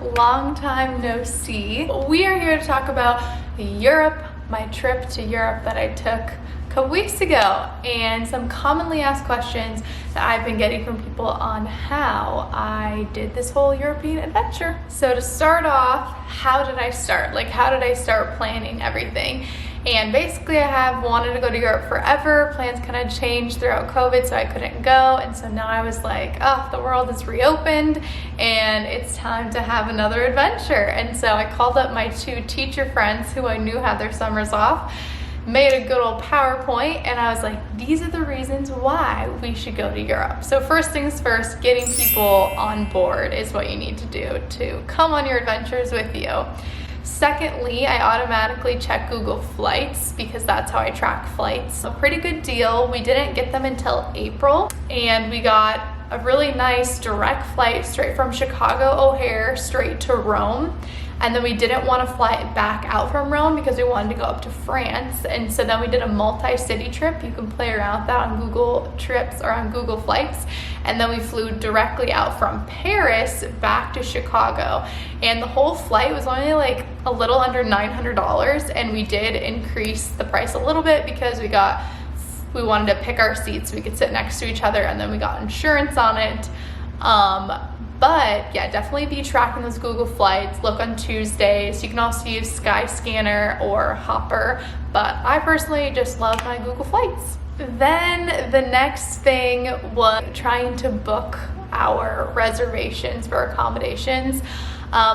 long time no see. We are here to talk about Europe, my trip to Europe that I took a couple weeks ago, and some commonly asked questions that I've been getting from people on how I did this whole European adventure. So to start off, how did I start? Like, how did I start planning everything? And basically I have wanted to go to Europe forever. Plans kind of changed throughout COVID, so I couldn't go. And so now I was like, oh, the world is reopened and it's time to have another adventure. And so I called up my two teacher friends who I knew had their summers off, made a good old PowerPoint, and I was like, these are the reasons why we should go to Europe. So first things first, getting people on board is what you need to do to come on your adventures with you. Secondly, I automatically check Google Flights because that's how I track flights. A pretty good deal. We didn't get them until April, and we got a really nice direct flight straight from Chicago O'Hare straight to Rome. And then we didn't want to fly back out from Rome because we wanted to go up to France. And so then we did a multi-city trip. You can play around with that on Google Trips or on Google Flights. And then we flew directly out from Paris back to Chicago. And the whole flight was only like a little under $900. And we did increase the price a little bit because we wanted to pick our seats so we could sit next to each other, and then we got insurance on it. But yeah, definitely be tracking those Google Flights. Look on Tuesdays. You can also use Skyscanner or Hopper, but I personally just love my Google Flights. Then the next thing was trying to book our reservations for accommodations.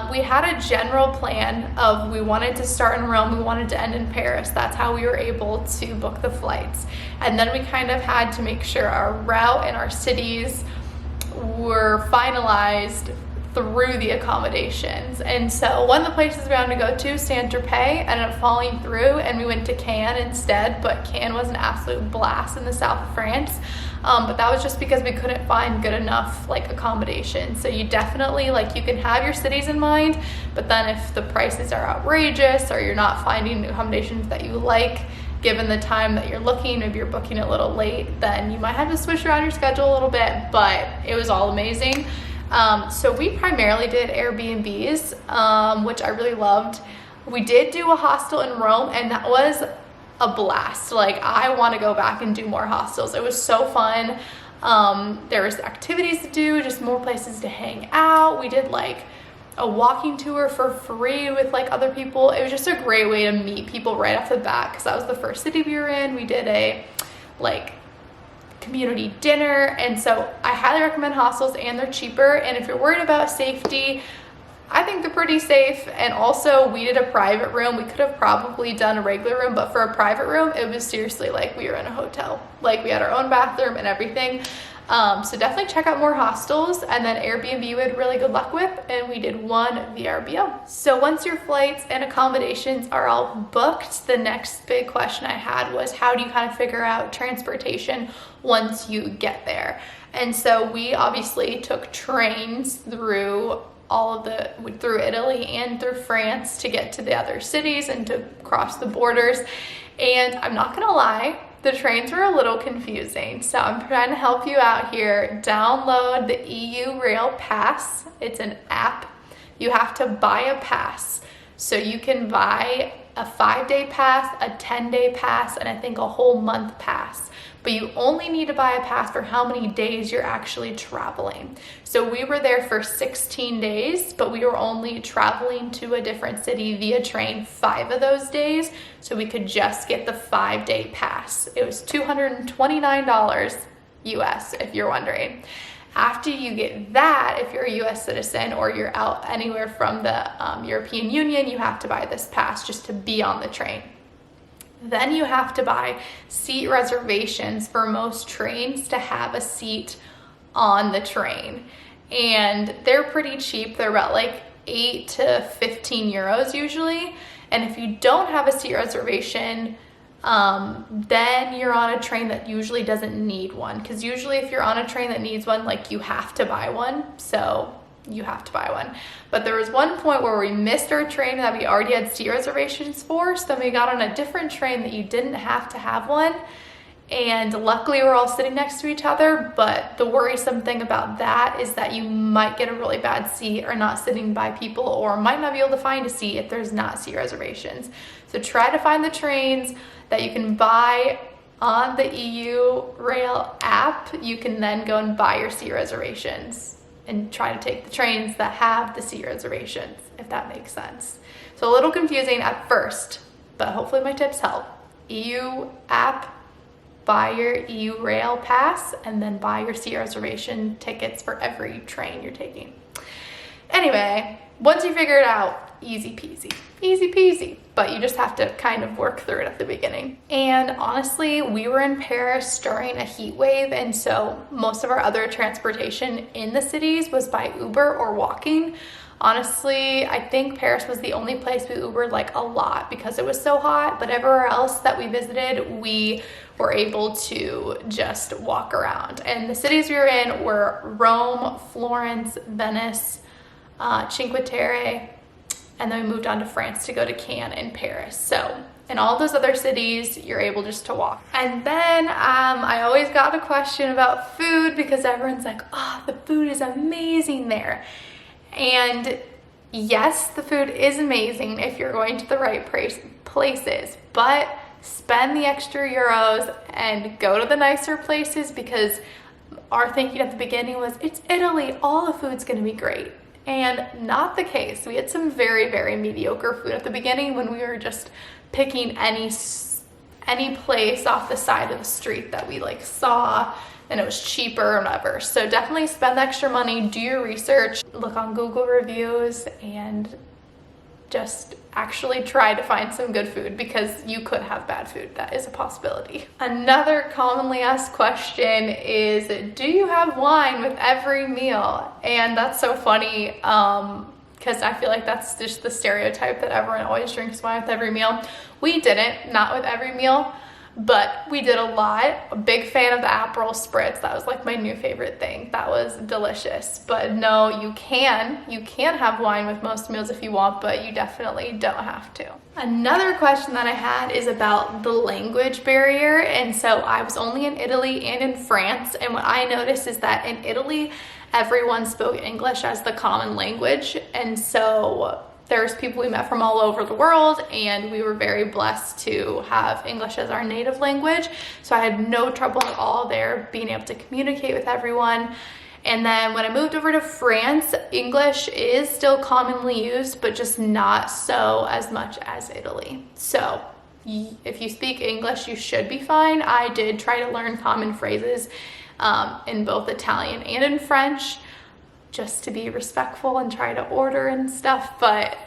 We had a general plan of we wanted to start in Rome, we wanted to end in Paris. That's how we were able to book the flights. And then we kind of had to make sure our route and our cities were finalized through the accommodations. And so one of the places we wanted to go to, Saint-Tropez, ended up falling through, and we went to Cannes instead. But Cannes was an absolute blast in the south of France. But that was just because we couldn't find good enough accommodations. So you definitely you can have your cities in mind, but then if the prices are outrageous or you're not finding accommodations that you like, given the time that you're looking, maybe you're booking a little late, then you might have to switch around your schedule a little bit, but it was all amazing. So we primarily did Airbnbs, which I really loved. We did do a hostel in Rome, and that was a blast. I want to go back and do more hostels. It was so fun. There was activities to do, just more places to hang out. We did a walking tour for free with other people. It was just a great way to meet people right off the bat because that was the first city we were in. We did a community dinner, and so I highly recommend hostels, and they're cheaper. And if you're worried about safety, I think they're pretty safe. And also, we did a private room. We could have probably done a regular room, but for a private room, it was seriously like we were in a hotel. We had our own bathroom and everything. So definitely check out more hostels, and then Airbnb we had really good luck with, and we did one VRBO. So once your flights and accommodations are all booked, the next big question I had was how do you kind of figure out transportation once you get there? And so we obviously took trains through through Italy and through France to get to the other cities and to cross the borders. And I'm not gonna lie, the trains were a little confusing. So I'm trying to help you out here. Download the EU Rail Pass. It's an app. You have to buy a pass. So you can buy a 5-day pass, a 10-day pass, and I think a whole month pass. But you only need to buy a pass for how many days you're actually traveling. So we were there for 16 days, but we were only traveling to a different city via train 5 of those days. So we could just get the 5-day pass. It was $229 US, if you're wondering. After you get that, if you're a US citizen or you're out anywhere from the European Union, you have to buy this pass just to be on the train. Then you have to buy seat reservations for most trains to have a seat on the train. And they're pretty cheap. They're about 8 to 15 euros usually. And if you don't have a seat reservation, then you're on a train that usually doesn't need one. Because usually if you're on a train that needs one, you have to buy one. So you have to buy one. But there was one point where we missed our train that we already had seat reservations for. So then we got on a different train that you didn't have to have one. And luckily we're all sitting next to each other, but the worrisome thing about that is that you might get a really bad seat or not sitting by people, or might not be able to find a seat if there's not seat reservations. So try to find the trains that you can buy on the EU Rail app. You can then go and buy your seat reservations and try to take the trains that have the seat reservations, if that makes sense. So a little confusing at first, but hopefully my tips help. EU app, buy your EU Rail pass, and then buy your seat reservation tickets for every train you're taking. Anyway, once you figure it out, easy peasy, easy peasy, but you just have to kind of work through it at the beginning. And honestly, we were in Paris during a heat wave, and so most of our other transportation in the cities was by Uber or walking. Honestly, I think Paris was the only place we Ubered like a lot because it was so hot, but everywhere else that we visited, we were able to just walk around. And the cities we were in were Rome, Florence, Venice, Cinque Terre, and then we moved on to France to go to Cannes and Paris. So in all those other cities, you're able just to walk. And then I always got a question about food because everyone's like, oh, the food is amazing there. And yes, the food is amazing if you're going to the right places, but spend the extra euros and go to the nicer places, because our thinking at the beginning was, it's Italy, all the food's gonna be great. And not the case. We had some very, very mediocre food at the beginning when we were just picking any place off the side of the street that we like saw and it was cheaper or whatever. So definitely spend the extra money, do your research, look on Google reviews, and just actually try to find some good food, because you could have bad food. That is a possibility. Another commonly asked question is, do you have wine with every meal? And that's so funny because I feel like that's just the stereotype that everyone always drinks wine with every meal. We didn't, not with every meal, but we did a lot. A big fan of the Aperol Spritz. That was like my new favorite thing. That was delicious. But no, you can have wine with most meals if you want, but you definitely don't have to. Another question that I had is about the language barrier. And so I was only in Italy and in France, and what I noticed is that in Italy, everyone spoke English as the common language. And so there's people we met from all over the world, and we were very blessed to have English as our native language. So I had no trouble at all there being able to communicate with everyone. And then when I moved over to France, English is still commonly used, but just not so as much as Italy. So if you speak English, you should be fine. I did try to learn common phrases in both Italian and in French, just to be respectful and try to order and stuff. But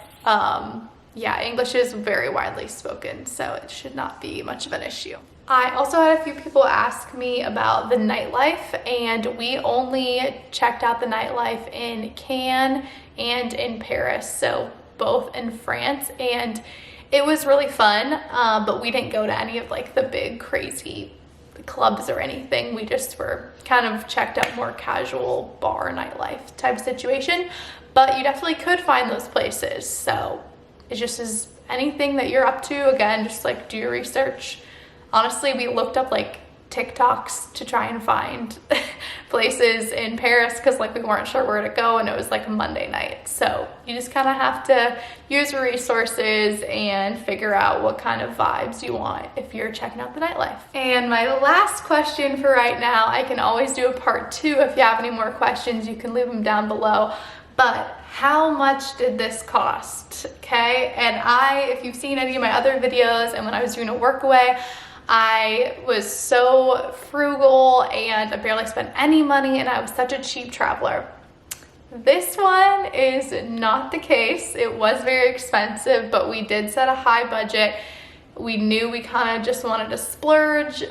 yeah, English is very widely spoken, so it should not be much of an issue. I also had a few people ask me about the nightlife, and we only checked out the nightlife in Cannes and in Paris, so both in France, and it was really fun, but we didn't go to any of like the big crazy clubs or anything. We just were kind of checked out more casual bar nightlife type situation, but you definitely could find those places. So it just is anything that you're up to. Again, just like do your research. Honestly, we looked up like TikToks to try and find places in Paris because like we weren't sure where to go, and it was like a Monday night. So you just kind of have to use your resources and figure out what kind of vibes you want if you're checking out the nightlife. And my last question for right now, I can always do a part 2 if you have any more questions, you can leave them down below. But how much did this cost? Okay, and if you've seen any of my other videos and when I was doing a workaway, I was so frugal and I barely spent any money, and I was such a cheap traveler. This one is not the case. It was very expensive, but we did set a high budget. We knew we kind of just wanted to splurge,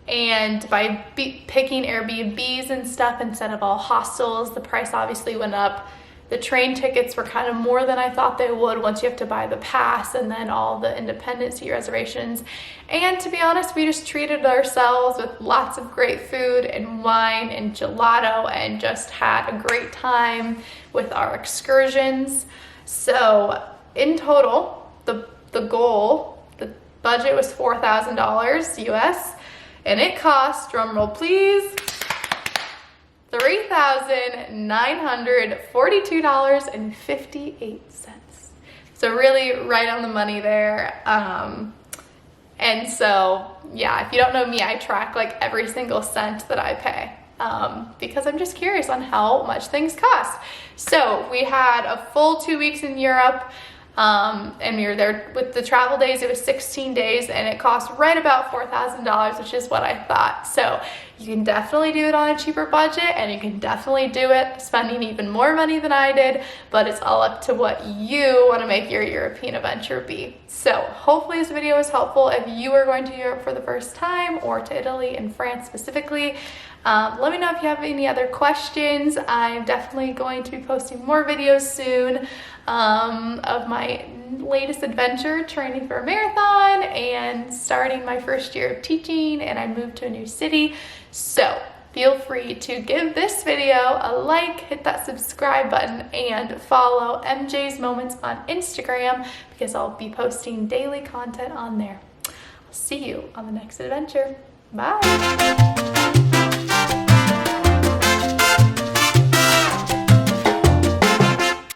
and by picking Airbnbs and stuff instead of all hostels, the price obviously went up. The train tickets were kind of more than I thought they would once you have to buy the pass and then all the independent seat reservations. And to be honest, we just treated ourselves with lots of great food and wine and gelato and just had a great time with our excursions. So in total, the goal, budget was $4,000 US, and it cost, drumroll please, $3,942.58. So really right on the money there. And so, yeah, if you don't know me, I track like every single cent that I pay because I'm just curious on how much things cost. So we had a full 2 weeks in Europe. And we were there with the travel days. It was 16 days and it cost right about $4,000, which is what I thought. So you can definitely do it on a cheaper budget, and you can definitely do it spending even more money than I did, but it's all up to what you want to make your European adventure be. So hopefully this video was helpful if you are going to Europe for the first time, or to Italy and France specifically. Let me know if you have any other questions. I'm definitely going to be posting more videos soon of my latest adventure, training for a marathon and starting my first year of teaching, and I moved to a new city. So feel free to give this video a like, hit that subscribe button, and follow MJ's Moments on Instagram because I'll be posting daily content on there. I'll see you on the next adventure. Bye.